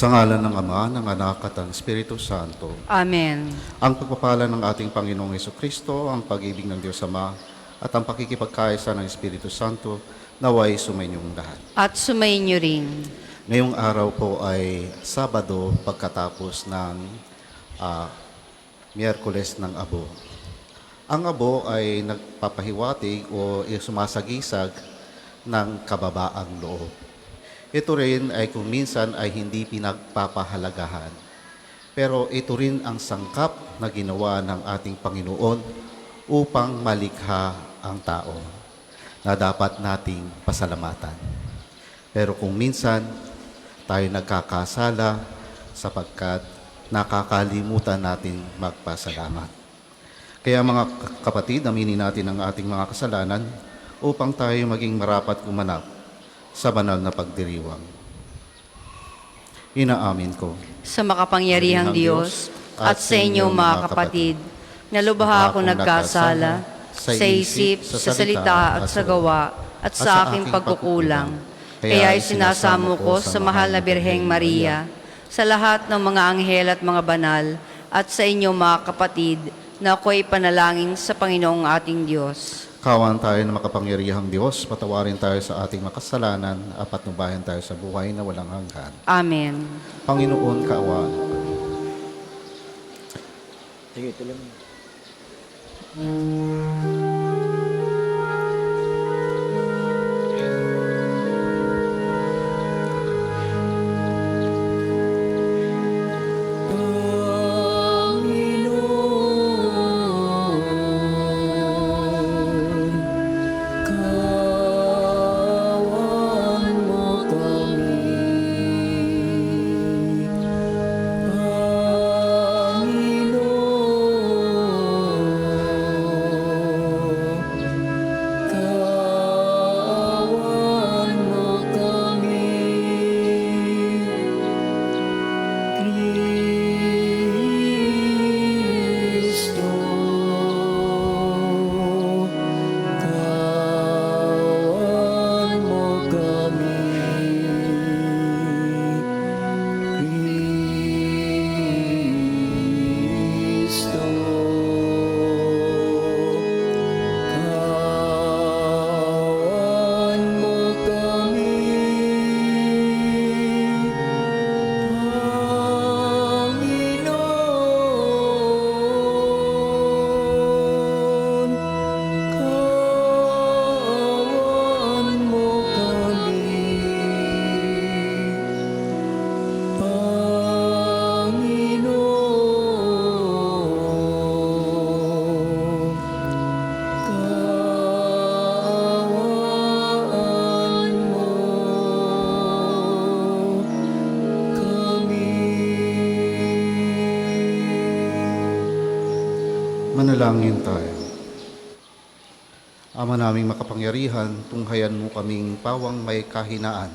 Sa ngalan ng Ama, ng Anak at ng Espiritu Santo. Amen. Ang pagpapala ng ating Panginoong Hesukristo, ang pag-ibig ng Diyos Ama, at ang pakikipagkaisa ng Espiritu Santo, naway sumainyong lahat. At sumainyo rin. Ngayong araw po ay Sabado pagkatapos ng Miyerkules ng Abo. Ang abo ay nagpapahiwatig o sumasagisag ng kababaang loob. Ito rin ay kung minsan ay hindi pinagpapahalagahan. Pero ito rin ang sangkap na ginawa ng ating Panginoon upang malikha ang tao na dapat nating pasalamatan. Pero kung minsan tayo nagkakasala sapagkat nakakalimutan natin magpasalamat. Kaya mga kapatid, aminin natin ang ating mga kasalanan upang tayo maging marapat kumanap sa banal na pagdiriwang. Inaamin ko Sa makapangyarihang Diyos at sa inyo mga kapatid, na lubha ako nagkasala sa isip, sa salita at sa gawa at sa aking pagkukulang. Kaya isinasamo ko sa mahal na Birheng Maria, sa lahat ng mga anghel at mga banal, at sa inyo mga kapatid, na ako'y panalangin sa Panginoong ating Diyos. Kawan tayo na makapangyarihang Diyos, patawarin tayo sa ating makasalanan at patnubayan tayo sa buhay na walang hanggan. Amen. Panginoon, kaawaan. Sige, ito lang. Manalangin tayo. Ama naming makapangyarihan, tunghayan mo kaming pawang may kahinaan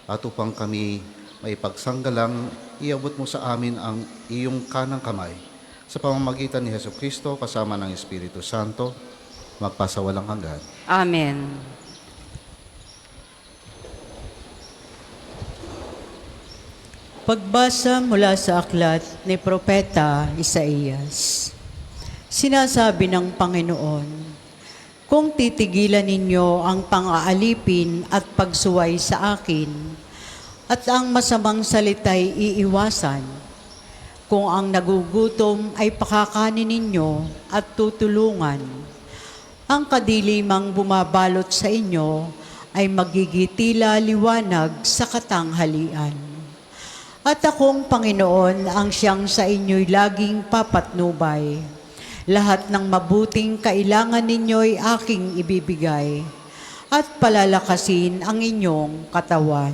at upang kami may pagsanggalang, iabot mo sa amin ang iyong kanang kamay sa pamamagitan ni Hesukristo kasama ng Espiritu Santo, magpasawalang hanggan. Amen. Pagbasa mula sa aklat ni Propeta Isaías. Sinasabi ng Panginoon, kung titigilan ninyo ang pang-aalipin at pagsuway sa akin, at ang masamang salita'y iiwasan, kung ang nagugutom ay pakakanin ninyo at tutulungan, ang kadilimang bumabalot sa inyo ay magigitila liwanag sa katanghalian. At akong Panginoon ang siyang sa inyo'y laging papatnubay. Lahat ng mabuting kailangan ninyo'y aking ibibigay at palalakasin ang inyong katawan.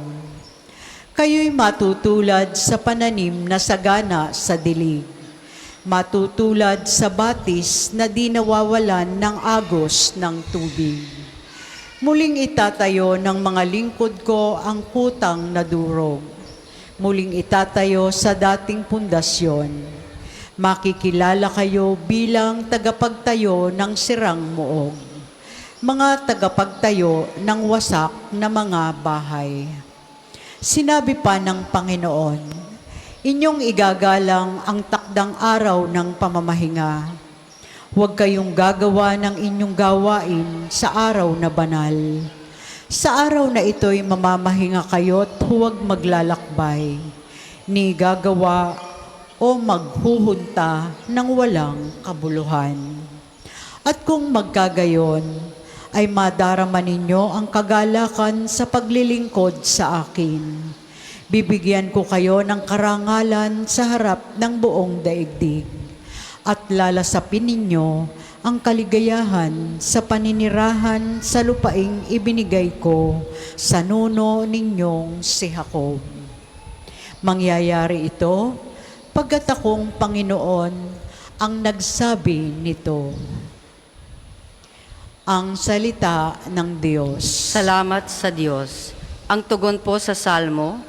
Kayo'y matutulad sa pananim na sagana sa dilig, matutulad sa batis na di nawawalan ng agos ng tubig. Muling itatayo ng mga lingkod ko ang kutang na durog. Muling itatayo sa dating pundasyon. Makikilala kayo bilang tagapagtayo ng sirang muog, mga tagapagtayo ng wasak na mga bahay. Sinabi pa ng Panginoon, Inyong igagalang ang takdang araw ng pamamahinga. Huwag kayong gagawa ng inyong gawain sa araw na banal. Sa araw na ito'y mamamahinga kayo't huwag maglalakbay, ni gagawa o maghuhunta ng walang kabuluhan. At kung magkagayon, ay madarama ninyo ang kagalakan sa paglilingkod sa akin. Bibigyan ko kayo ng karangalan sa harap ng buong daigdig, at lalasapin ninyo ang kaligayahan sa paninirahan sa lupaing ibinigay ko sa nuno ninyong si Jacob. Mangyayari ito pagkat akong Panginoon ang nagsabi nito. Ang salita ng Diyos. Salamat sa Diyos. Ang tugon po sa Salmo,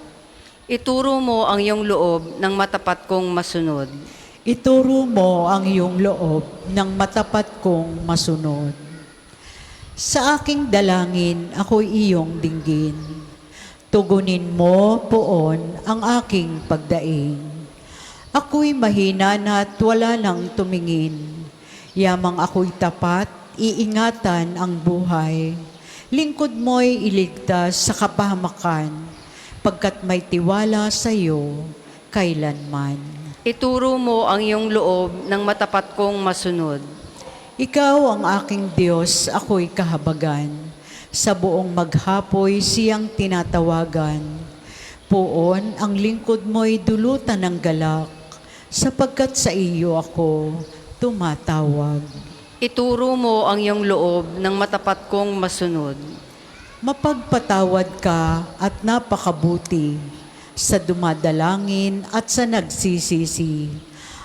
ituro mo ang iyong loob ng matapat kong masunod. Ituro mo ang iyong loob ng matapat kong masunod. Sa aking dalangin, ako'y iyong dinggin. Tugunin mo, poon, ang aking pagdaing. Ako'y mahina na't wala nang tumingin. Yamang ako'y tapat, iingatan ang buhay. Lingkod mo'y iligtas sa kapahamakan, pagkat may tiwala sa iyo kailanman. Ituro mo ang iyong loob ng matapat kong masunod. Ikaw ang aking Diyos, ako'y kahabagan. Sa buong maghapoy siyang tinatawagan. Poon, ang lingkod mo'y dulutan ng galak, sapagkat sa iyo ako tumatawag. Ituro mo ang iyong loob ng matapat kong masunod. Mapagpatawad ka at napakabuti sa dumadalangin at sa nagsisisi.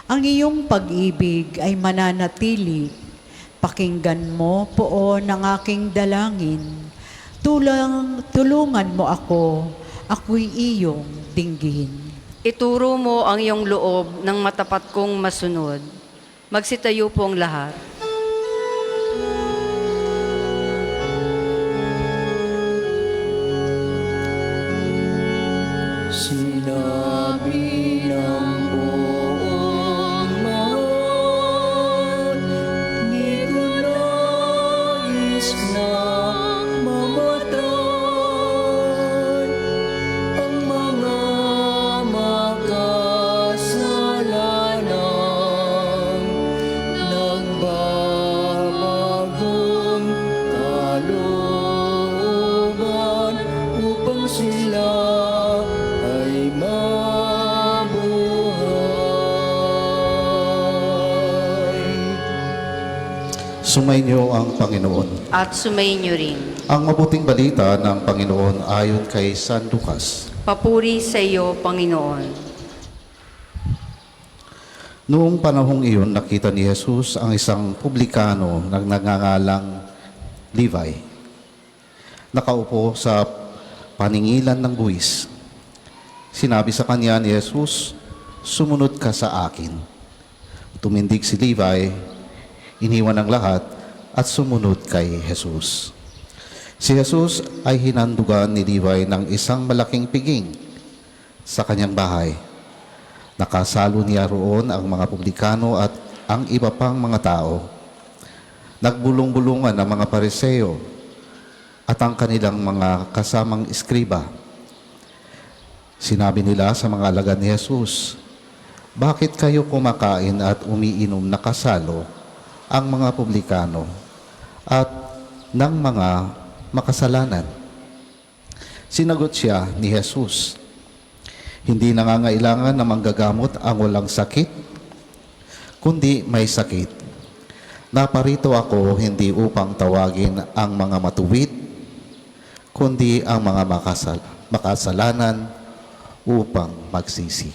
Ang iyong pag-ibig ay mananatili. Pakinggan mo, poon, ang aking dalangin. Tulungan mo ako, ako'y iyong dinggin. Ituro mo ang iyong loob ng matapat kong masunod. Magsitayo po ang lahat. Sinabi ng buong mahal, di ko nais na mamatay ang mga makasalanang nagbabagong kalooban upang sila ay mabuhay. Sumainyo ang Panginoon. At sumayin niyo rin. Ang mabuting balita ng Panginoon ayon kay San Lucas. Papuri sa iyo, Panginoon. Noong panahong iyon, nakita ni Jesus ang isang publikano na nagngangalang Levi. Nakaupo sa paningilan ng buwis. Sinabi sa kanya ni Jesus, "Sumunod ka sa akin." Tumindig si Levi, iniwan ang lahat at sumunod kay Jesus. Si Jesus ay hinandugan ni Levi ng isang malaking piging sa kanyang bahay. Nakasalo niya roon ang mga publikano at ang iba pang mga tao. Nagbulong-bulungan ang mga Pariseo at ang kanilang mga kasamang iskriba. Sinabi nila sa mga alagad ni Jesus, "Bakit kayo kumakain at umiinom na kasalo ang mga publikano at ng mga makasalanan?" Sinagot siya ni Jesus, "Hindi nangangailangan na manggagamot ang walang sakit, kundi may sakit. Naparito ako hindi upang tawagin ang mga matuwid, kundi ang mga makasalanan upang magsisi."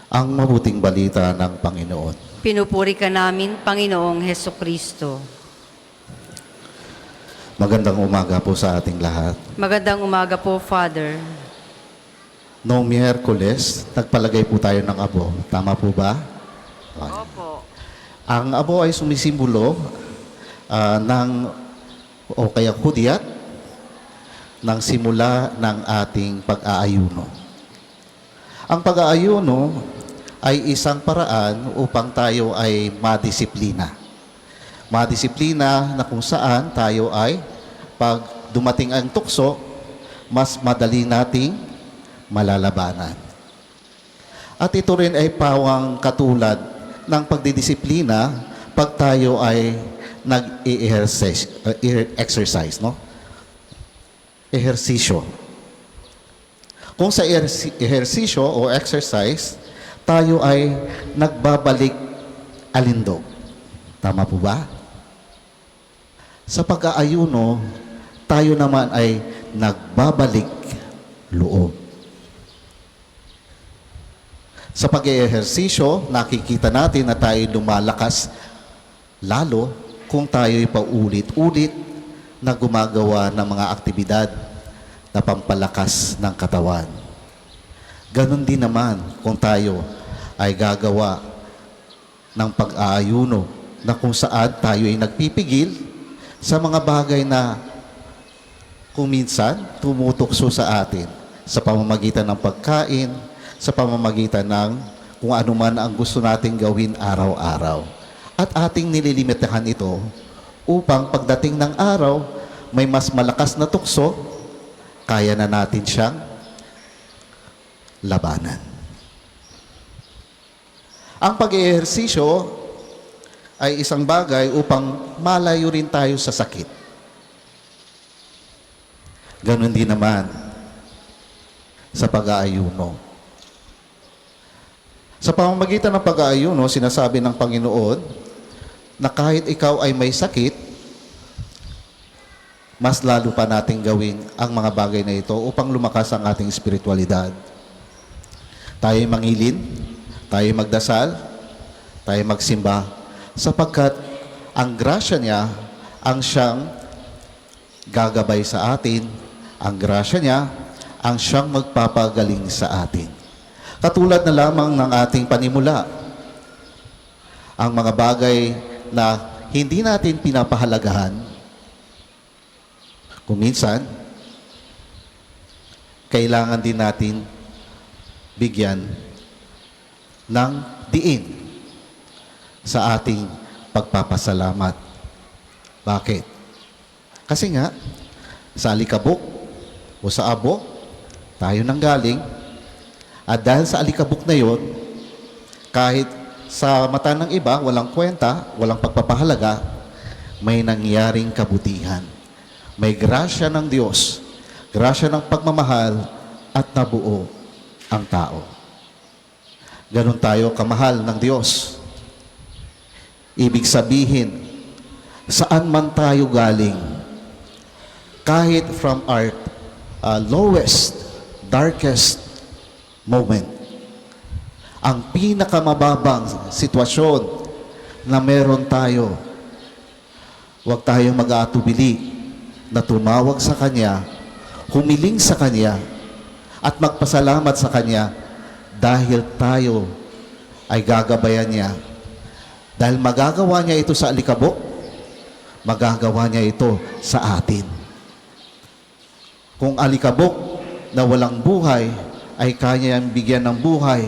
Ang mabuting balita ng Panginoon. Pinupuri ka namin, Panginoong Hesukristo. Magandang umaga po sa ating lahat. Magandang umaga po, Father. Noong Miyerkules, nagpalagay po tayo ng abo. Tama po ba? Opo. Ang abo ay sumisimbolo o kaya hudyat ng simula ng ating pag-aayuno. Ang pag-aayuno ay isang paraan upang tayo ay madisiplina. Madisiplina na kung saan tayo ay pag dumating ang tukso, mas madali nating malalabanan. At ito rin ay pawang katulad ng pagdidisiplina pag tayo ay nag-exercise, no? Ehersisyo. Kung sa ehersisyo o exercise, tayo ay nagbabalik alindog. Tama po ba? Sa pag-aayuno, tayo naman ay nagbabalik loob. Sa pag-ehersisyo, nakikita natin na tayo lumalakas lalo kung tayo'y paulit-ulit na gumagawa ng mga aktibidad na pampalakas ng katawan. Ganon din naman kung tayo ay gagawa ng pag-aayuno na kung saan tayo ay nagpipigil sa mga bagay na kung minsan tumutukso sa atin sa pamamagitan ng pagkain, sa pamamagitan ng kung ano man ang gusto nating gawin araw-araw. At ating nililimitahan ito upang pagdating ng araw, may mas malakas na tukso, kaya na natin siyang labanan. Ang pag-ehersisyo ay isang bagay upang malayo rin tayo sa sakit. Ganon din naman sa pag-aayuno. Sa pamamagitan ng pag-aayuno, sinasabi ng Panginoon na kahit ikaw ay may sakit, mas lalo pa nating gawin ang mga bagay na ito upang lumakas ang ating espiritualidad. Tayo mangilin, tayo magdasal, tayo magsimba, sapagkat ang grasya niya ang siyang gagabay sa atin, ang grasya niya ang siyang magpapagaling sa atin. Katulad na lamang ng ating panimula, ang mga bagay na hindi natin pinapahalagahan, kung minsan, kailangan din natin bigyan ng diin sa ating pagpapasalamat. Bakit? Kasi nga, sa alikabok o sa abo, tayo nanggaling, at dahil sa alikabok na yon, kahit sa mata ng iba, walang kwenta, walang pagpapahalaga, may nangyaring kabutihan. May grasya ng Diyos, grasya ng pagmamahal at nabuo ang tao. Ganon tayo kamahal ng Diyos. Ibig sabihin, saan man tayo galing, kahit from our lowest, darkest moment, ang pinakamababang sitwasyon na meron tayo, huwag tayong mag-aatubili na tumawag sa Kanya, humiling sa Kanya, at magpasalamat sa Kanya dahil tayo ay gagabayan niya. Dahil magagawa niya ito sa alikabok, magagawa niya ito sa atin. Kung alikabok na walang buhay ay kaya niyang bigyan ng buhay,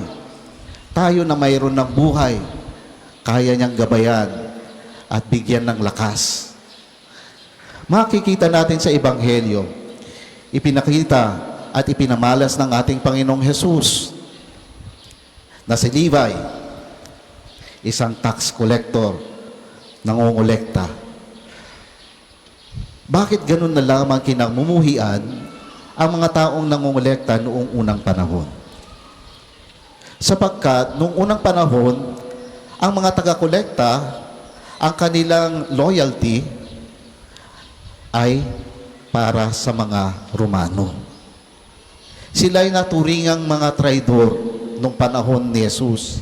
tayo na mayroon ng buhay, kaya niyang gabayan at bigyan ng lakas. Makikita natin sa Ebanghelyo, ipinakita at ipinamalas ng ating Panginoong Hesus na si Levi, isang tax collector, nangongolekta. Bakit ganun na lamang kinamumuhian ang mga taong nangongolekta noong unang panahon? Sapagkat noong unang panahon, ang mga taga-kolekta, ang kanilang loyalty ay para sa mga Romano. Sila ay naturingang mga traidor noong panahon ni Jesus.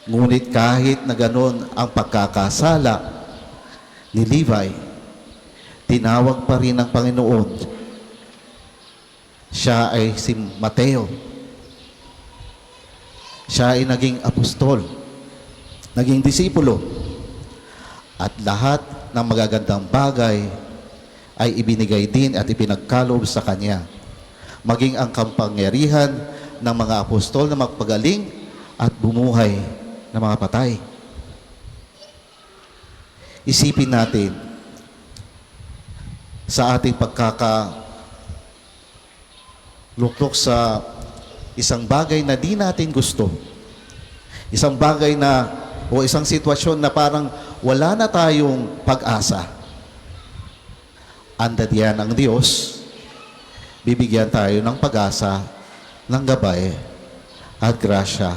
Ngunit kahit na ganon ang pagkakasala ni Levi, tinawag pa rin ng Panginoon. Siya ay si Mateo. Siya ay naging apostol, naging disipulo. At lahat ng magagandang bagay ay ibinigay din at ipinagkaloob sa Kanya. maging ang kapangyarihan ng mga apostol na magpagaling at bumuhay ng mga patay. Isipin natin sa ating pagkakaluklok sa isang bagay na di natin gusto. Isang bagay na o isang sitwasyon na parang wala na tayong pag-asa. Andad yan ang Diyos, bibigyan tayo ng pag-asa, ng gabay at grasya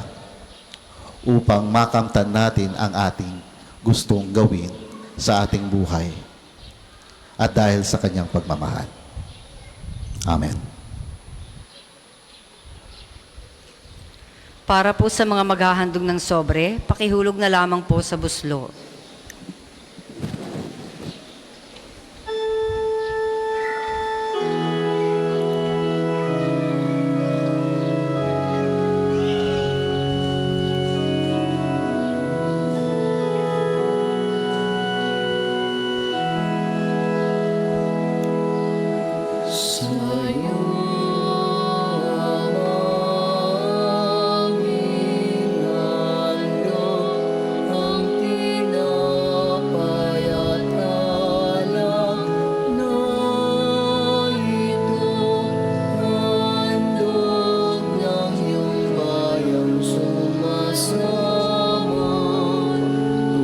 upang makamtan natin ang ating gustong gawin sa ating buhay at dahil sa kanyang pagmamahal. Amen. Para po sa mga maghahandog ng sobre, pakihulog na lamang po sa buslo. Sa'yo aming handog ang tinapay at alak na ito, handog ng iyong bayang sumasama,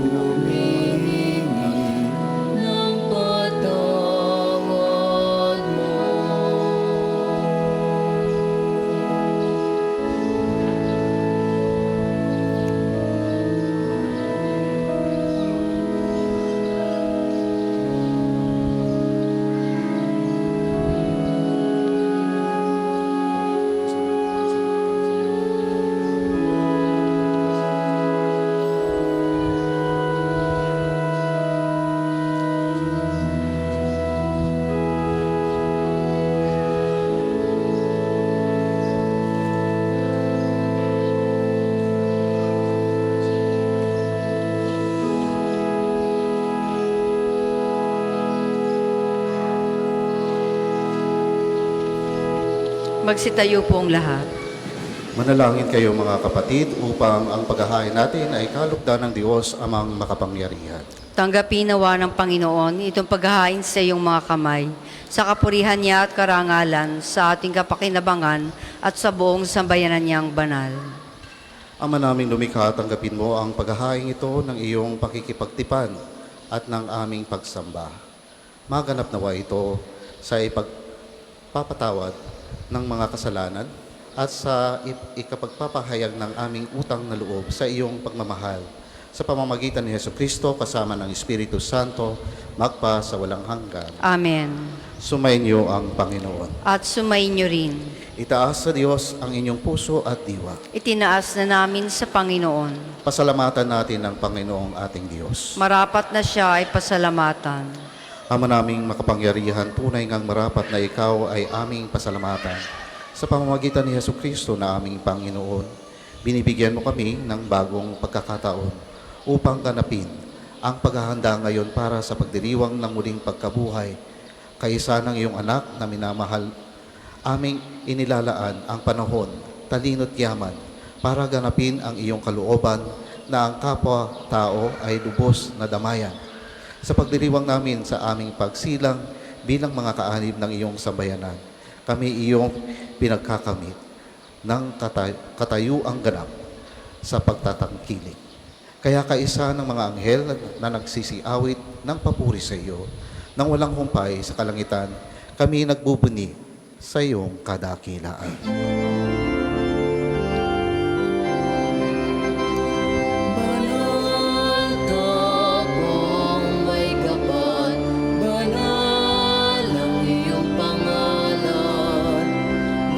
humihingi ng patawad mo. Magsitayo po ang lahat. Manalangin kayo mga kapatid upang ang paghahain natin ay kalugdan ng Diyos amang makapangyarihan. Tanggapin nawa ng Panginoon itong paghahain sa iyong mga kamay, sa kapurihan niya at karangalan, sa ating kapakinabangan at sa buong sambayanan niyang banal. Ama naming lumikha, tanggapin mo ang paghahain ito ng iyong pakikipagtipan at ng aming pagsamba. Maganap nawa ito sa ipagpapatawad ng mga kasalanan at sa ikapagpapahayag ng aming utang na loob sa iyong pagmamahal sa pamamagitan ni Jesucristo kasama ng Espiritu Santo magpa sa walang hanggan. Amen. Sumainyo ang Panginoon. At sumainyo rin. Itaas sa Diyos ang inyong puso at diwa. Itinaas na namin sa Panginoon. Pasalamatan natin ang Panginoong ating Diyos. Marapat na siya ay pasalamatan. Ama naming makapangyarihan, tunay ngang marapat na ikaw ay aming pasalamatan. Sa pamamagitan ni Jesucristo na aming Panginoon, binibigyan mo kami ng bagong pagkakataon upang ganapin ang paghahanda ngayon para sa pagdiriwang ng muling pagkabuhay. Kaisa ng iyong anak na minamahal, aming inilalaan ang panahon, talino't yaman, para ganapin ang iyong kalooban na ang kapwa-tao ay lubos na damayan. Sa pagdiriwang namin sa aming pagsilang bilang mga kaanib ng iyong sambayanan, kami iyong pinagkakamit ng katayuang ganap sa pagtatangkilik. Kaya kaisa ng mga anghel na nagsisiawit ng papuri sa iyo, nang walang humpay sa kalangitan, kami nagbubuni sa iyong kadakilaan. Banal ka pong may kapal, banal ang iyong pangalan,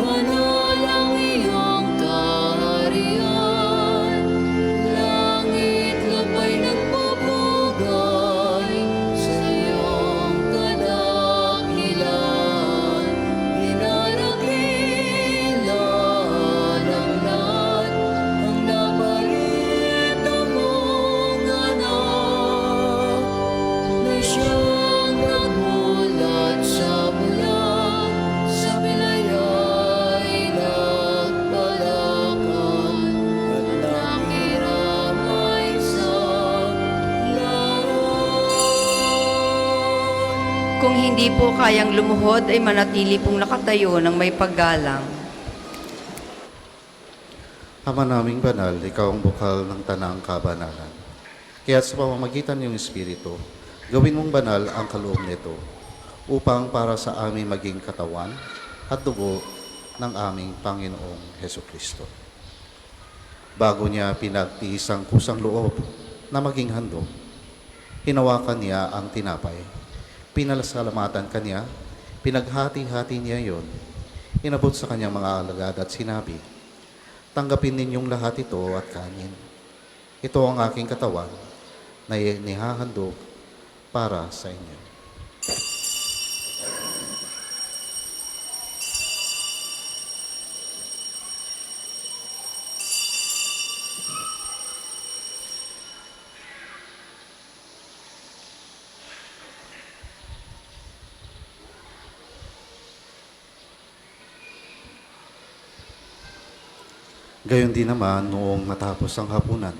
banal ang iyong kaharian, langit lupa'y nagpupugay sa iyong kadakilan, pinarakilan Kung hindi po kayang lumuhod, ay manatili pong nakatayo ng may paggalang. Ama naming banal, ikaw ang bukal ng tanang kabanalan. Kaya sa pamamagitan ng Espiritu, gawin mong banal ang kaloob nito upang para sa aming maging katawan at dugo ng aming Panginoong Hesukristo. Bago niya pinagtiis ang kusang loob na maging handog, hinawakan niya ang tinapay. Pinalasalamatan kanya, pinaghati-hati niya yon, inabot sa kanyang mga alagad at sinabi, "Tanggapin ninyong lahat ito at kanin. Ito ang aking katawan na inihahandog para sa inyo." Gayon din naman noong matapos ang hapunan,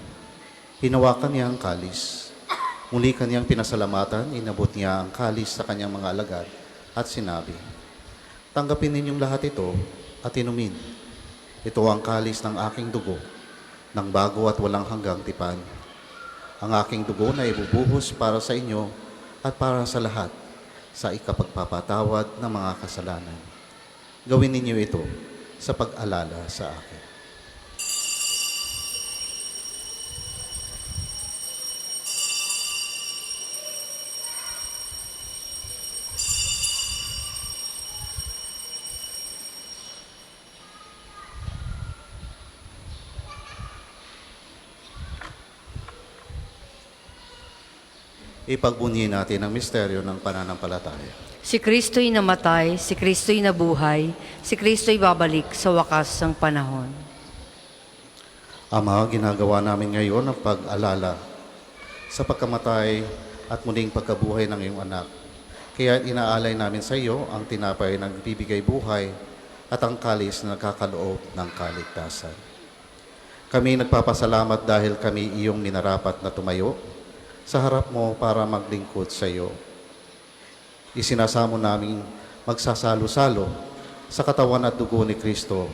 hinawakan niya ang kalis. Muli kanyang pinasalamatan, inabot niya ang kalis sa kanyang mga alagad at sinabi, "Tanggapin ninyong lahat ito at inumin. Ito ang kalis ng aking dugo, ng bago at walang hanggang tipan. Ang aking dugo na ibubuhos para sa inyo at para sa lahat sa ikapagpapatawad ng mga kasalanan. Gawin ninyo ito sa pag-alala sa akin." Ipagbunyi natin ang misteryo ng pananampalataya. Si Kristo'y namatay, si Kristo'y nabuhay, si Kristo'y babalik sa wakas ng panahon. Ama, ginagawa namin ngayon ang pag-alala sa pagkamatay at muling pagkabuhay ng iyong anak. Kaya inaalay namin sa iyo ang tinapay na nagbibigay buhay at ang kalis na nagkakaloob ng kaligtasan. Kami nagpapasalamat dahil kami iyong minarapat na tumayo sa harap mo para maglingkod sa iyo. Isinasamo namin magsasalo-salo sa katawan at dugo ni Kristo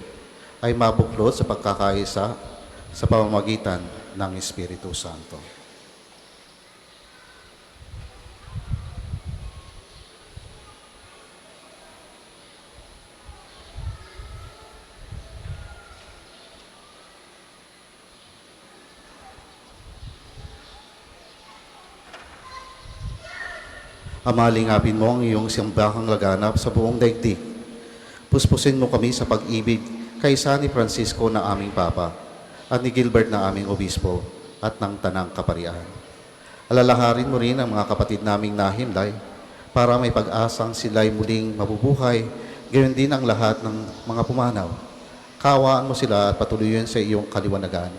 ay mabuklod sa pagkakaisa sa pamamagitan ng Espiritu Santo. Amalingapin mo ang iyong simbahang laganap sa buong daigdig. Puspusin mo kami sa pag-ibig kay San Francisco na aming Papa at ni Gilbert na aming Obispo at ng Tanang Kaparian. Alalaharin mo rin ang mga kapatid naming nahimlay para may pag-asang sila'y muling mabubuhay, gayon din ang lahat ng mga pumanaw. Kawaan mo sila at patuloyin sa iyong kaliwanagan.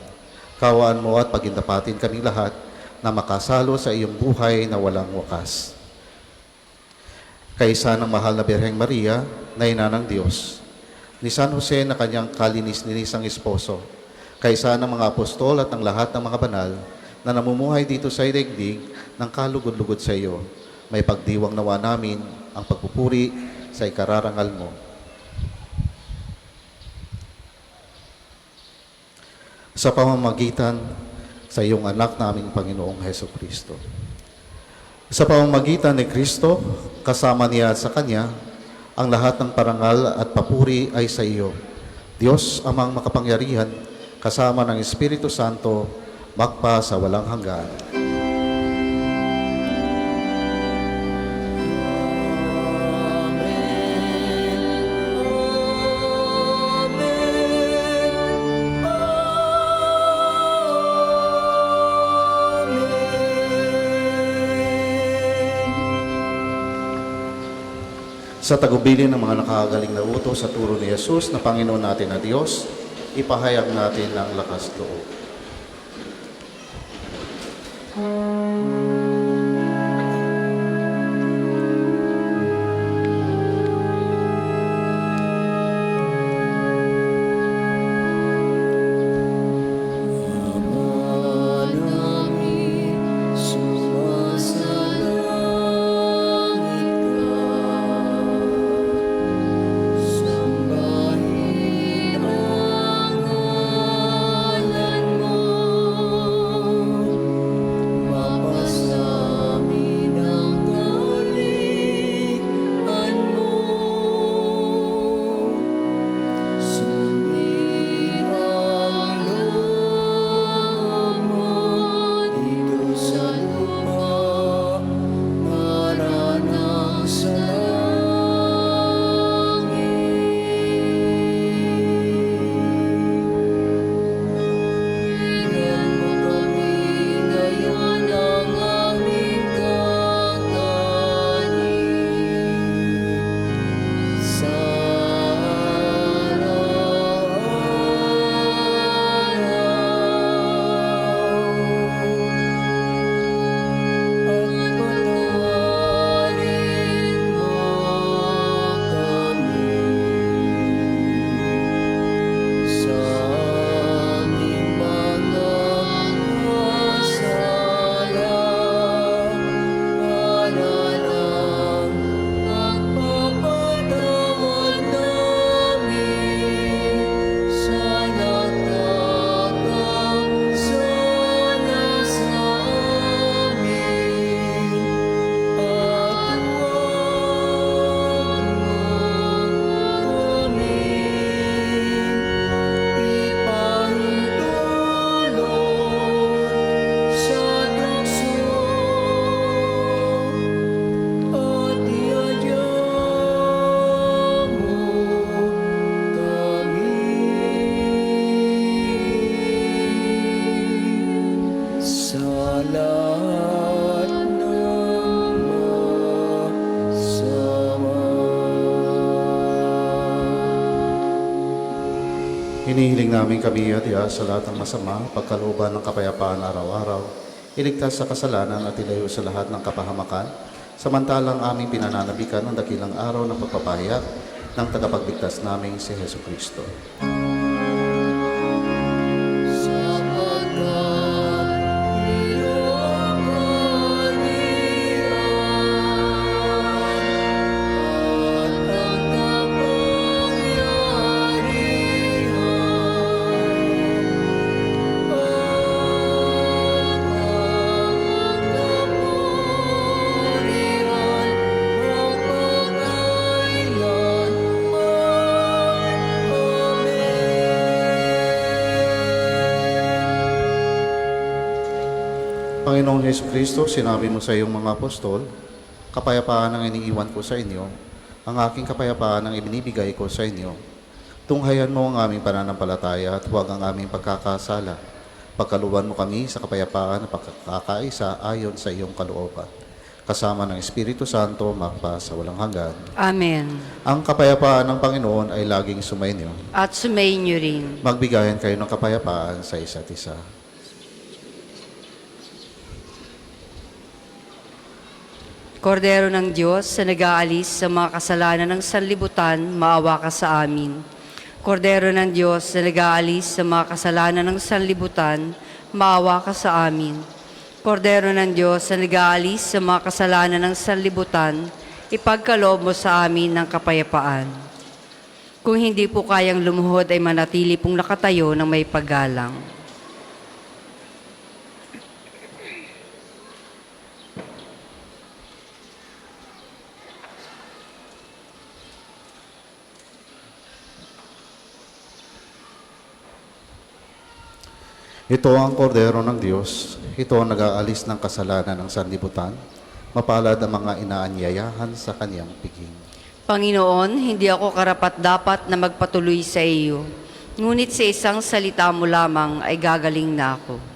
Kawaan mo at pagindapatin kaming lahat na makasalo sa iyong buhay na walang wakas. Kaysa ng mahal na Birheng Maria, na ina ng Diyos, ni San Jose na kanyang kalinis-ninisang esposo, kaysa ng mga apostol at ng lahat ng mga banal na namumuhay dito sa daigdig ng kalugod-lugod sa iyo, may pagdiwang nawa namin ang pagpupuri sa ikararangal mo. Sa pamamagitan sa iyong anak naming Panginoong Hesukristo. Sa pamamagitan ni Kristo, kasama niya at sa Kanya, ang lahat ng parangal at papuri ay sa iyo. Diyos, Amang makapangyarihan, kasama ng Espiritu Santo, magpa sa walang hanggan. Sa tagubilin ng mga nakakagaling na utos sa turo ni Jesus na Panginoon natin na Diyos, ipahayag natin ang lakas loob. Sumasalangit ka. Hinihiling namin kami, O Diyos, sa lahat ng masama, pagkalooban ng kapayapaan araw-araw, iligtas sa kasalanan at ilayo sa lahat ng kapahamakan, samantalang aming pinananabikan ng dakilang araw ng pagpapahayag ng tagapagligtas naming si Hesus Kristo. Sapagkat iyong kaharian at ang kapangyarihan Panginoong Hesus Kristo, sinabi mo sa iyong mga apostol, kapayapaan ang iniiwan ko sa inyo, ang aking kapayapaan ang ibinibigay ko sa inyo. Tunghayan mo ang aming pananampalataya at huwag ang aming pagkakasala. Pagkaluwan mo kami sa kapayapaan at pagkakaisa ayon sa iyong kalooban. Kasama ng Espiritu Santo, magpa sa walang hanggan. Amen. Ang kapayapaan ng Panginoon ay laging sumainyo. At sumainyo rin. Magbigayan kayo ng kapayapaan sa isa't isa. Kordero ng Diyos na nag-aalis sa mga kasalanan ng sanlibutan, maawa ka sa amin. Kordero ng Diyos na nag-aalis sa mga kasalanan ng sanlibutan, maawa ka sa amin. Kordero ng Diyos na nag-aalis sa mga kasalanan ng sanlibutan, ipagkaloob mo sa amin ng kapayapaan. Kung hindi po kayang lumuhod ay manatili pong nakatayo ng may paggalang. Ito ang kordero ng Diyos. Ito ang nag-aalis ng kasalanan ng sanlibutan. Mapalad ang mga inaanyayahan sa kanyang piging. Panginoon, hindi ako karapat-dapat na magpatuloy sa iyo. Ngunit sa isang salita mo lamang ay gagaling na ako.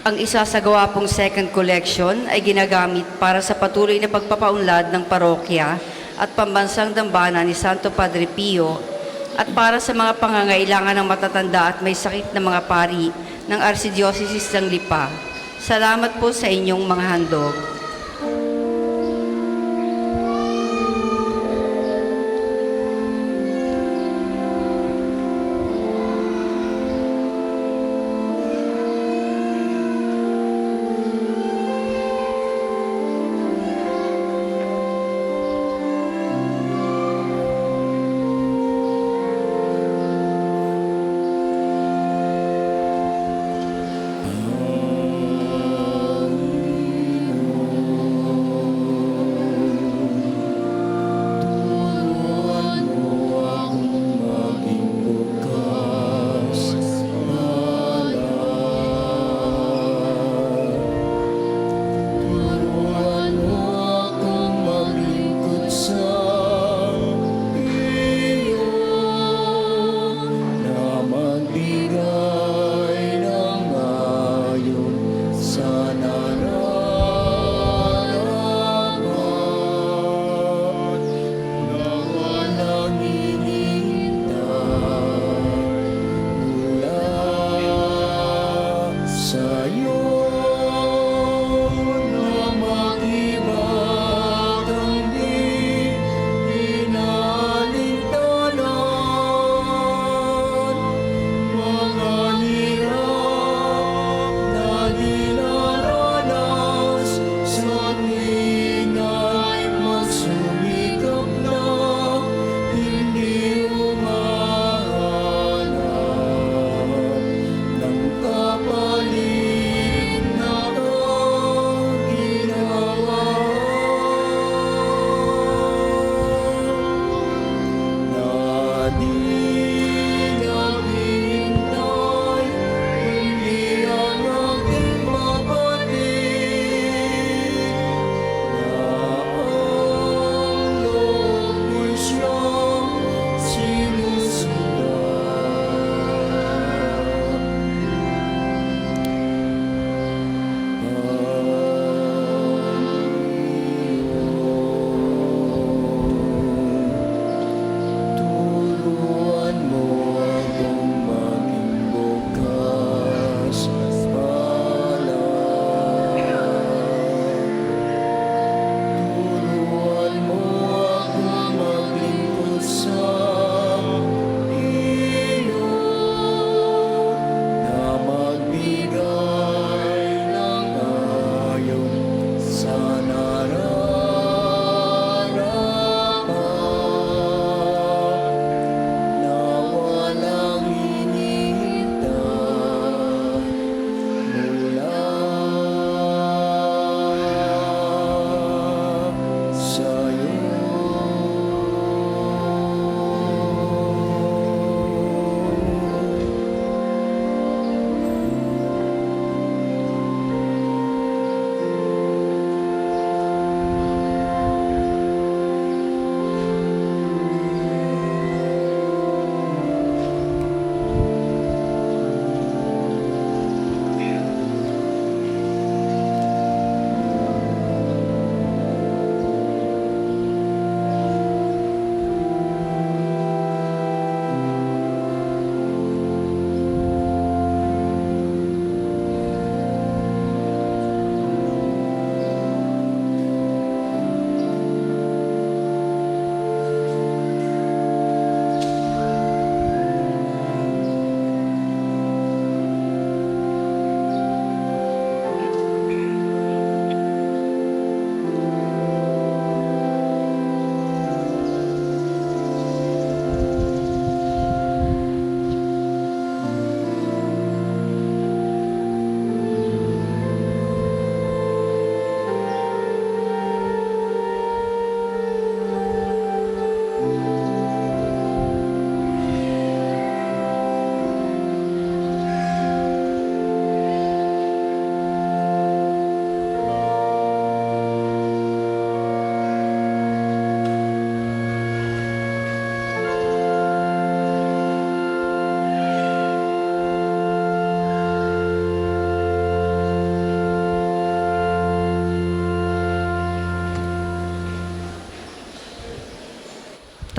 Ang isasagawa pong second collection ay ginagamit para sa patuloy na pagpapaunlad ng parokya at pambansang dambana ni Santo Padre Pio at para sa mga pangangailangan ng matatanda at may sakit na mga pari ng Archdiocese ng Lipa. Salamat po sa inyong mga handog.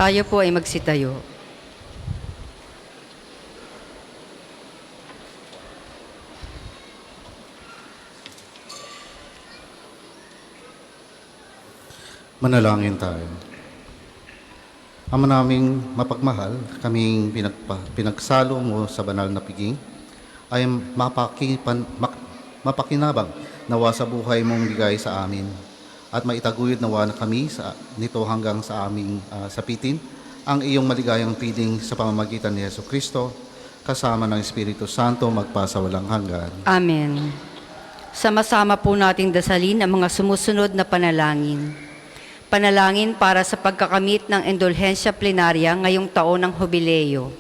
Tayo po ay magsitayo. Manalangin tayo. Ama naming mapagmahal, kaming pinagsalo mo sa banal na piging, ay mapakinabang nawa sa buhay mong bigay sa amin. At maitaguyod nawa na kami nito hanggang sa aming sapitin, ang iyong maligayang piling sa pamamagitan ni Yesu Kristo, kasama ng Espiritu Santo, magpasawalang hanggan. Amen. Sama-sama po nating dasalin ang mga sumusunod na panalangin. Panalangin para sa pagkakamit ng indulhensya plenarya ngayong taon ng Hubileo.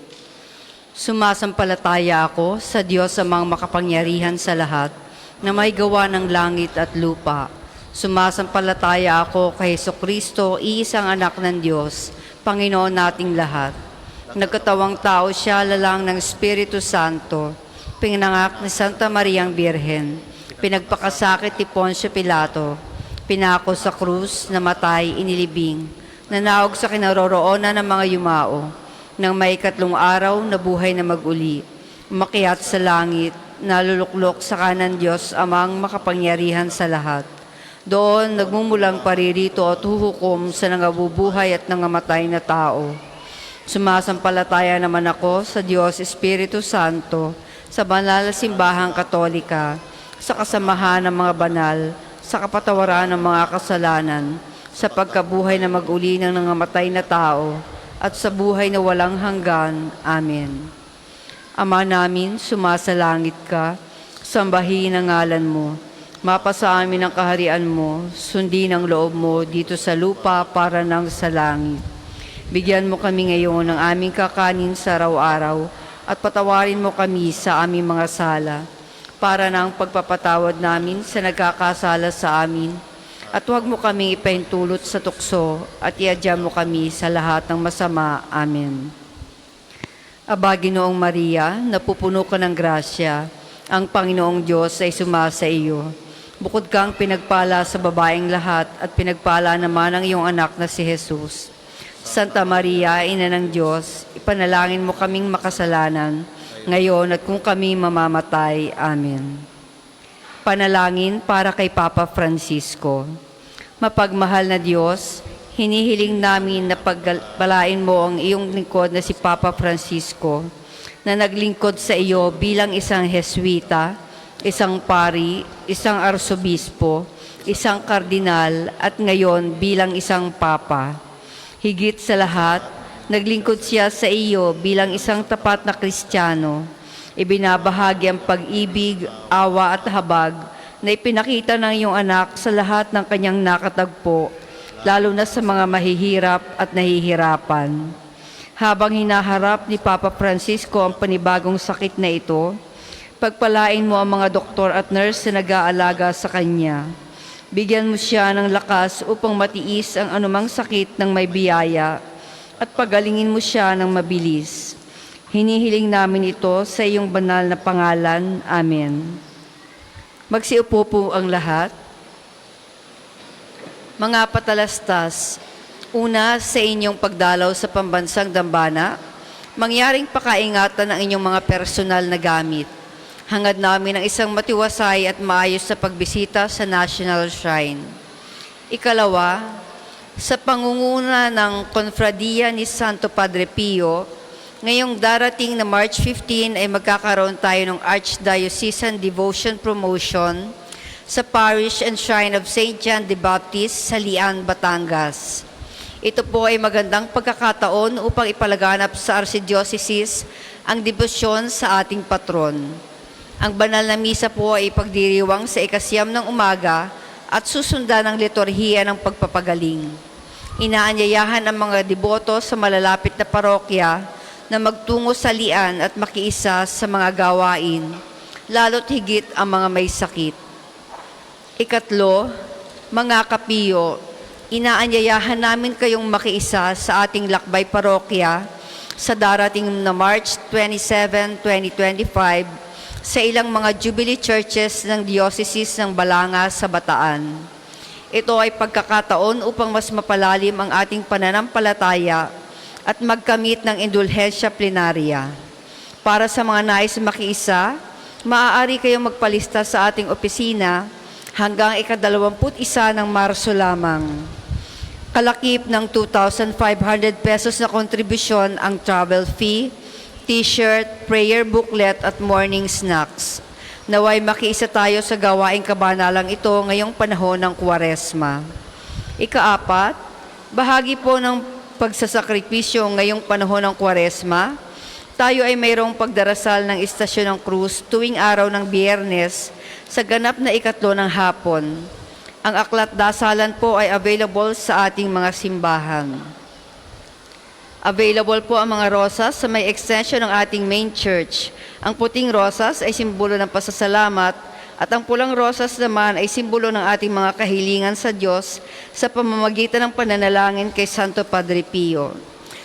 Sumasampalataya ako sa Diyos amang makapangyarihan sa lahat na may gawa ng langit at lupa. Sumasampalataya ako kay Jesucristo, iisang anak ng Diyos, Panginoon nating lahat. Nagkatawang tao siya lalang ng Espiritu Santo, pinanganak ni Santa Mariang Birhen, pinagpakasakit ni Poncio Pilato, pinako sa krus, namatay, inilibing, nanawag sa kinaroroonan ng mga yumao, nang may ikatlong araw na buhay na mag-uli, umakyat sa langit, naluluklok sa kanan Diyos amang makapangyarihan sa lahat. Doon nagmumulang paririto at huhukom sa nangabubuhay at nangamatay na tao. Sumasampalataya naman ako sa Diyos Espiritu Santo, sa banal na simbahang katolika, sa kasamahan ng mga banal, sa kapatawaran ng mga kasalanan, sa pagkabuhay na mag-uli ng nangamatay na tao, at sa buhay na walang hanggan. Amen. Ama namin, sumasalangit ka, sambahin ang ngalan mo. Mapasa amin ang kaharian mo, sundin ang loob mo dito sa lupa para nang sa langit. Bigyan mo kami ngayon ng aming kakanin sa araw-araw at patawarin mo kami sa aming mga sala para nang pagpapatawad namin sa nagkakasala sa amin. At huwag mo kami ipaintulot sa tukso at iadya mo kami sa lahat ng masama. Amen. Aba, Ginoong Maria, napupuno ka ng grasya, ang Panginoong Diyos ay sumasa iyo. Bukod kang pinagpala sa babaeng lahat at pinagpala naman ang iyong anak na si Jesus. Santa Maria, Ina ng Diyos, ipanalangin mo kaming makasalanan, ngayon at kung kami mamamatay. Amen. Panalangin para kay Papa Francisco. Mapagmahal na Diyos, hinihiling namin na pagpalain mo ang iyong lingkod na si Papa Francisco, na naglingkod sa iyo bilang isang Jesuita, isang pari, isang arsobispo, isang kardinal, at ngayon bilang isang papa. Higit sa lahat, naglingkod siya sa iyo bilang isang tapat na Kristiyano. Ibinabahagi ang pag-ibig, awa at habag na ipinakita ng iyong anak sa lahat ng kanyang nakatagpo, lalo na sa mga mahihirap at nahihirapan. Habang hinaharap ni Papa Francisco ang panibagong sakit na ito, pagpalain mo ang mga doktor at nurse na nag-aalaga sa kanya. Bigyan mo siya ng lakas upang matiis ang anumang sakit ng may biyaya at pagalingin mo siya ng mabilis. Hinihiling namin ito sa iyong banal na pangalan. Amen. Magsiupo po ang lahat. Mga patalastas, una sa inyong pagdalaw sa pambansang dambana, mangyaring pakaingatan ang inyong mga personal na gamit. Hangad namin ang isang matiwasay at maayos sa pagbisita sa National Shrine. Ikalawa, sa pangunguna ng Konfradiya ni Santo Padre Pio, ngayong darating na March 15 ay magkakaroon tayo ng Archdiocesan Devotion Promotion sa Parish and Shrine of St. John the Baptist sa Lian, Batangas. Ito po ay magandang pagkakataon upang ipalaganap sa Archdiocese ang debosyon sa ating patron. Ang banal na misa po ay ipagdiriwang sa 9:00 ng umaga at susundan ng liturhiya ng pagpapagaling. Inaanyayahan ang mga deboto sa malalapit na parokya na magtungo sa lian at makiisa sa mga gawain, lalo't higit ang mga may sakit. Ikatlo, mga kapiyo, inaanyayahan namin kayong makiisa sa ating lakbay parokya sa darating na March 27, 2025 sa ilang mga Jubilee Churches ng Diocese ng Balanga sa Bataan. Ito ay pagkakataon upang mas mapalalim ang ating pananampalataya at magkamit ng indulhensya plenarya. Para sa mga nais makiisa, maaari kayong magpalista sa ating opisina hanggang ika-21 ng Marso lamang. Kalakip ng 2,500 pesos na kontribusyon ang travel fee, t-shirt, prayer booklet at morning snacks. Naway makiisa tayo sa gawaing kabanalang ito ngayong panahon ng Kwaresma. Ika-4, bahagi po ng pagsasakripisyo ngayong panahon ng Kwaresma, tayo ay mayroong pagdarasal ng Istasyon ng Cruz tuwing araw ng Biyernes sa ganap na 3 ng hapon. Ang aklat dasalan po ay available sa ating mga simbahan. Available po ang mga rosas sa may extension ng ating main church. Ang puting rosas ay simbolo ng pasasalamat at ang pulang rosas naman ay simbolo ng ating mga kahilingan sa Diyos sa pamamagitan ng pananalangin kay Santo Padre Pio.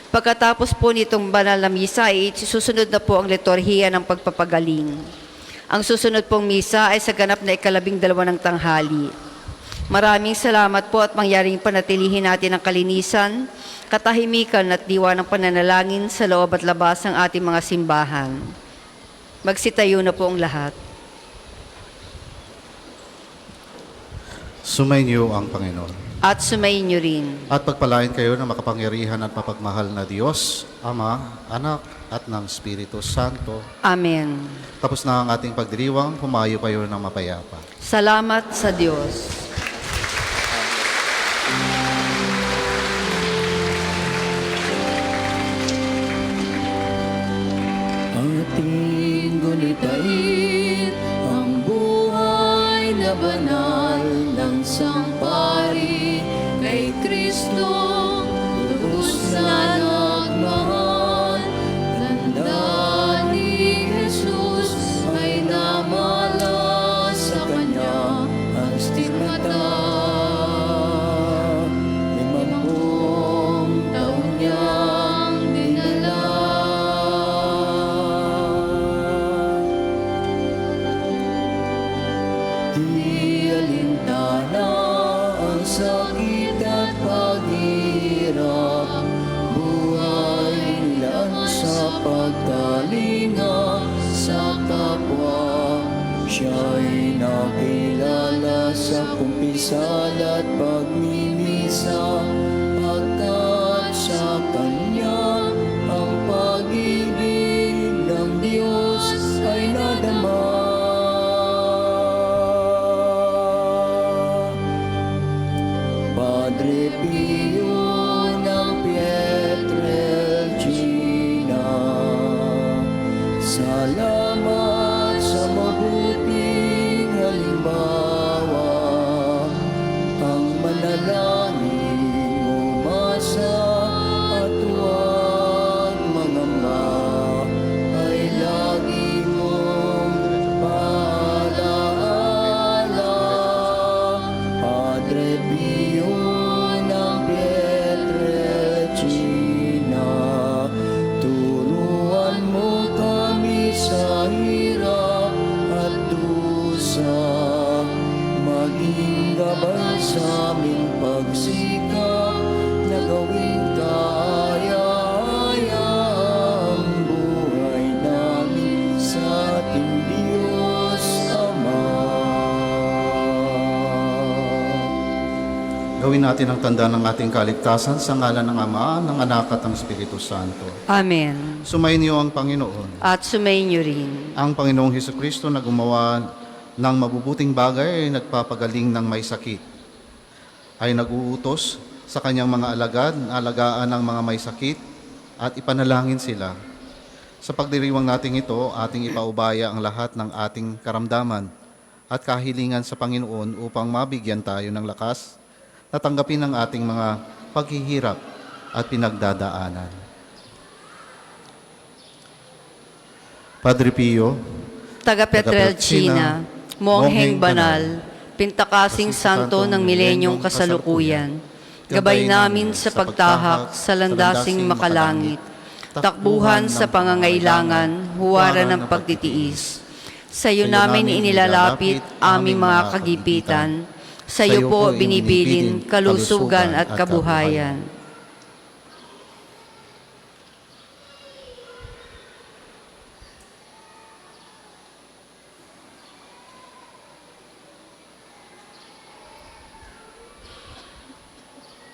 Pagkatapos po nitong banal na misa ay susunod na po ang liturhiya ng pagpapagaling. Ang susunod pong misa ay sa ganap na 12 ng tanghali. Maraming salamat po at mangyaring panatilihin natin ang kalinisan, katahimikan at diwa ng pananalangin sa loob at labas ng ating mga simbahan. Magsitayo na po ang lahat. Sumainyo ang Panginoon. At sumayin niyo rin. At pagpalain kayo ng makapangyarihan at mapagmahal na Diyos, Ama, Anak, at ng Espiritu Santo. Amen. Tapos na ang ating pagdiriwang, humayo kayo ng mapayapa. Salamat sa Diyos. Ating gunitain ang buhay na banal ng Sampari kay Kristong lubos na nagmahal. Tanda ni Jesus ay namala sa Kanya ang stigmata. 50 taon niyang dinala. Di alintana ang sakit at paghirap, buhay lang sa pagkalinga sa kapwa. Siya'y nakilala sa kumpisal at pagmimisa, pagkat sa Kanya ang pag-ibig ng Diyos ay nadama. Padre Pio ng Pietrelcina, salamat sa mabuting halimbawa. Ang manalangin umasa at huwag mangamba ay lagi mong paalaala. Padre Pio ng Pietrelcina, turuan mo kami sa hirap at dusa, maging gabay sa aming pagsikap na gawing kaaya-aya ang buhay namin sa ating Diyos Ama. Gawin natin ang tanda ng ating kaligtasan sa ngalan ng Ama, ng Anak at ng Espiritu Santo. Amen. Sumainyo ang Panginoon. At sumayin niyo rin. Ang Panginoong Hesukristo na gumawa ng mabubuting bagay ay nagpapagaling ng may sakit, ay nag-uutos sa kanyang mga alagad, alagaan ng mga may sakit at ipanalangin sila. Sa pagdiriwang nating ito, ating ipaubaya ang lahat ng ating karamdaman at kahilingan sa Panginoon upang mabigyan tayo ng lakas na tanggapin ang ating mga paghihirap at pinagdadaanan. Padre Pio, Taga Petrelcina, Mongheng Banal, Pintakasing Santo ng Milenyong Kasalukuyan, gabay namin sa pagtahak sa landasing makalangit, takbuhan sa pangangailangan, huwaran ng pagtitiis. Sa iyo namin inilalapit aming mga kagipitan, sa iyo po binibilin kalusugan at kabuhayan.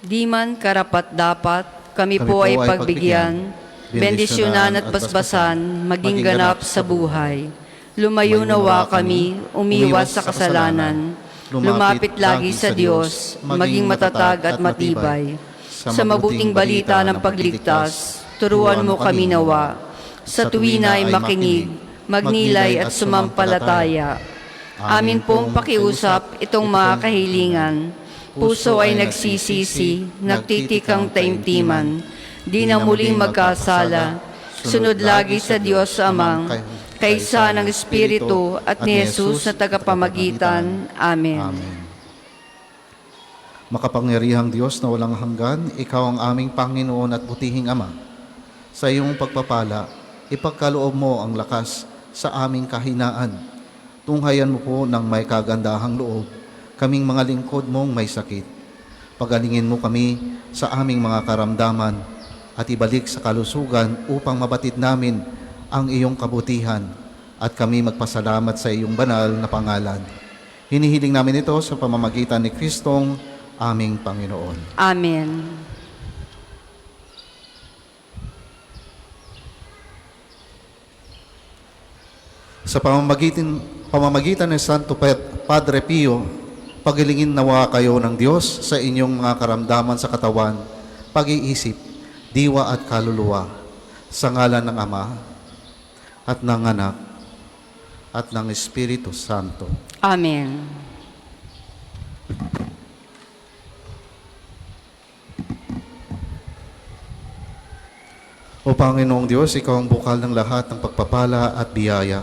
Di man karapat-dapat, kami po ay pagbigyan, bendisyonan at basbasan, maging ganap sa buhay. Lumayo nawa kami, umiwas sa kasalanan, lumapit lagi sa Diyos, maging matatag at matibay. Sa mabuting balita ng pagligtas, turuan mo kami nawa. Sa tuwina ay makinig, magnilay at sumampalataya. Amin pong pakiusap itong mga kahilingan. Puso ay nagsisisi, nagtitikang taimtiman, di na muling magkasala. Sunod lagi sa Diyos Amang, kaysa ng Espiritu at ni Jesus na tagapamagitan. Amen. Makapangyarihang Diyos na walang hanggan, Ikaw ang aming Panginoon at butihing Ama. Sa iyong pagpapala, ipagkaloob mo ang lakas sa aming kahinaan. Tunghayan mo po ng may kagandahang loob, kaming mga lingkod mong may sakit. Pagalingin mo kami sa aming mga karamdaman at ibalik sa kalusugan upang mabatid namin ang iyong kabutihan at kami magpasalamat sa iyong banal na pangalan. Hinihiling namin ito sa pamamagitan ni Kristong aming Panginoon. Amen. Sa pamamagitan ng Santo Padre Pio, pagilingin nawa kayo ng Diyos sa inyong mga karamdaman sa katawan, pag-iisip, diwa at kaluluwa, sa ngalan ng Ama at ng Anak at ng Espiritu Santo. Amen. O Panginoong Diyos, Ikaw ang bukal ng lahat ng pagpapala at biyaya.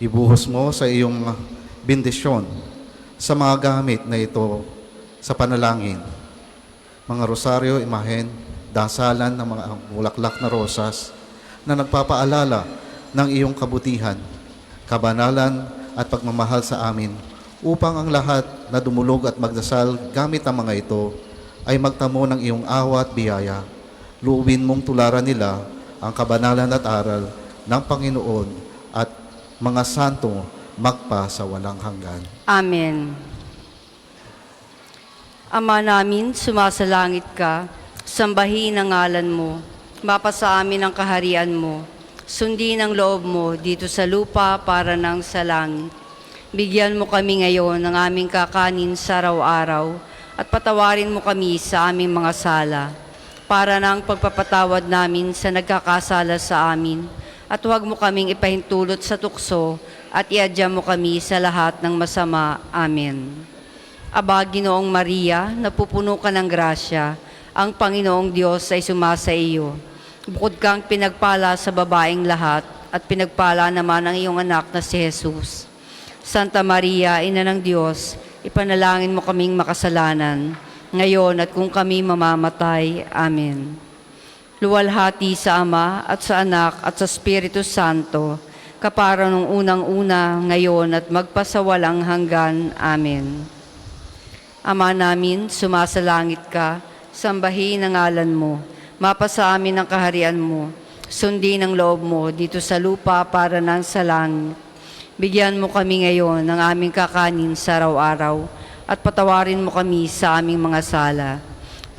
Ibuhos mo sa iyong bendisyon sa mga gamit na ito sa panalangin. Mga rosaryo, imahen, dasalan ng mga bulaklak na rosas na nagpapaalala ng iyong kabutihan, kabanalan at pagmamahal sa amin upang ang lahat na dumulog at magdasal gamit ang mga ito ay magtamo ng iyong awa at biyaya. Luubin mong tularan nila ang kabanalan at aral ng Panginoon at mga santo magpa sa walang hanggan. Amen. Ama namin, sumasalangit ka, sambahin ang ngalan mo, mapasa amin ang kaharian mo, sundin ang loob mo dito sa lupa para nang sa langit. Bigyan mo kami ngayon ng aming kakanin sa araw-araw at patawarin mo kami sa aming mga sala para nang pagpapatawad namin sa nagkakasala sa amin at huwag mo kaming ipahintulot sa tukso at iadya mo kami sa lahat ng masama. Amen. Aba, Ginoong Maria, napupuno ka ng grasya, ang Panginoong Diyos ay sumasa iyo. Bukod kang pinagpala sa babaeng lahat at pinagpala naman ang iyong anak na si Jesus. Santa Maria, Ina ng Diyos, ipanalangin mo kaming makasalanan, ngayon at kung kami mamamatay. Amen. Luwalhati sa Ama at sa Anak at sa Espiritu Santo, kapara nung unang-una, ngayon at magpasawalang hanggan. Amen. Ama namin, sumasalangit ka, sambahin ang ngalan mo, mapasa amin ang kaharian mo, sundin ang loob mo dito sa lupa para nang sa langit. Bigyan mo kami ngayon ng aming kakanin sa araw-araw at patawarin mo kami sa aming mga sala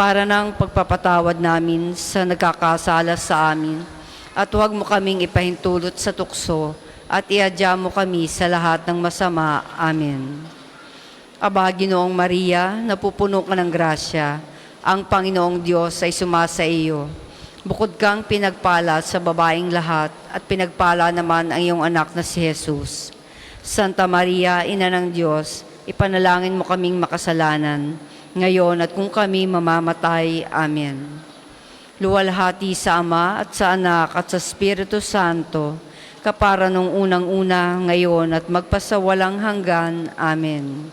para nang pagpapatawad namin sa nagkakasala sa amin at huwag mo kaming ipahintulot sa tukso at iadya mo kami sa lahat ng masama. Amen. Aba, Ginoong Maria, napupuno ka ng grasya, ang Panginoong Diyos ay sumasa iyo. Bukod kang pinagpala sa babaeng lahat at pinagpala naman ang iyong anak na si Jesus. Santa Maria, Ina ng Diyos, ipanalangin mo kaming makasalanan, ngayon at kung kami mamamatay. Amen. Luwalhati sa Ama at sa Anak at sa Espiritu Santo, kapara nung unang-una, ngayon at magpasawalang hanggan. Amen.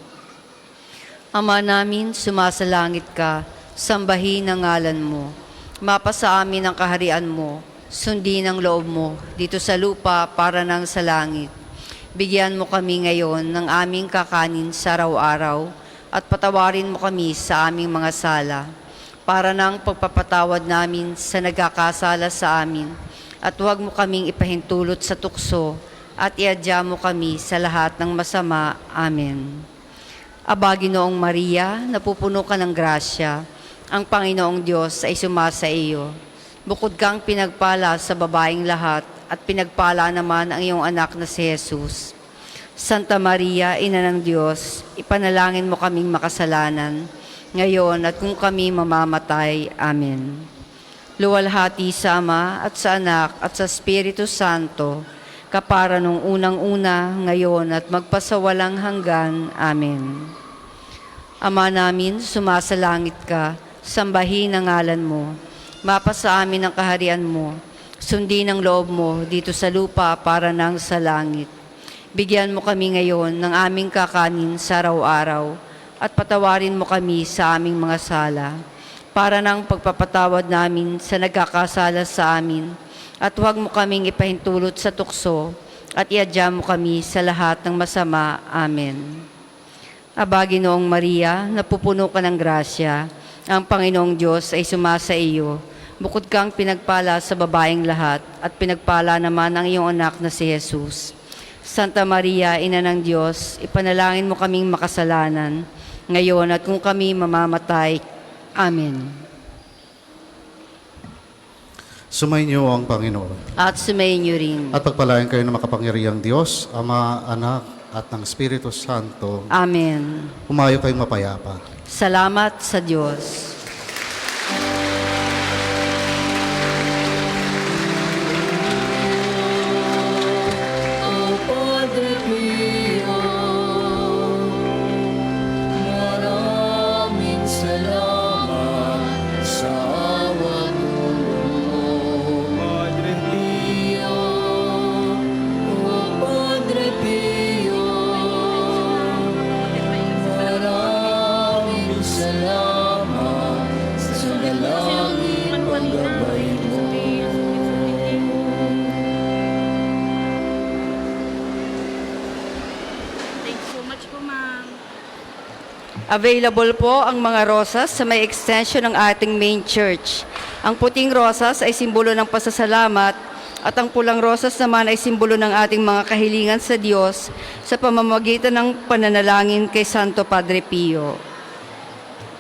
Ama namin, sumasalangit ka, sambahin ang ngalan mo, mapasa amin ang kaharian mo, sundin ang loob mo dito sa lupa para nang sa langit. Bigyan mo kami ngayon ng aming kakanin sa araw-araw at patawarin mo kami sa aming mga sala para nang pagpapatawad namin sa nagkakasala sa amin at huwag mo kaming ipahintulot sa tukso at iadya mo kami sa lahat ng masama. Amen. Aba, Ginoong Maria, napupuno ka ng grasya, Ang Panginoong Diyos ay sumasa iyo. Bukod kang pinagpala sa babaeng lahat, at pinagpala naman ang iyong anak na si Jesus. Santa Maria, Ina ng Diyos, ipanalangin mo kaming makasalanan, ngayon at kung kami mamamatay. Amen. Luwalhati sa Ama at sa Anak at sa Espiritu Santo, kapara nung unang-una, ngayon at magpasawalang hanggan. Amen. Ama namin, sumasalangit ka, sambahin ang ngalan mo. Mapasa amin ang kaharian mo. Sundin ang loob mo dito sa lupa para nang sa langit. Bigyan mo kami ngayon ng aming kakanin sa araw-araw at patawarin mo kami sa aming mga sala para nang pagpapatawad namin sa nagkakasala sa amin at huwag mo kaming ipahintulot sa tukso at iadya mo kami sa lahat ng masama. Amen. Aba, Ginoong Maria, napupuno ka ng grasya, ang Panginoong Diyos ay sumasa iyo. Bukod kang pinagpala sa babaeng lahat, at pinagpala naman ang iyong anak na si Jesus. Santa Maria, Ina ng Diyos, ipanalangin mo kaming makasalanan, ngayon at kung kami mamamatay. Amen. Sumainyo ang Panginoon. At sumayin niyo rin. At pagpalain kayo ng makapangyarihang Diyos, Ama, Anak, at ng Espiritu Santo. Amen. Humayo kayong mapayapa. Salamat sa Diyos. O Padre Pio, maraming salamat sa awa tulong mo. Padre Pio, O Padre Pio, maraming salamat sa dalangin paggabay mo. Thanks so much po, ma'am. Available po ang mga rosas sa may extension ng ating main church. Ang puting rosas ay simbolo ng pasasalamat at ang pulang rosas naman ay simbolo ng ating mga kahilingan sa Diyos sa pamamagitan ng pananalangin kay Santo Padre Pio.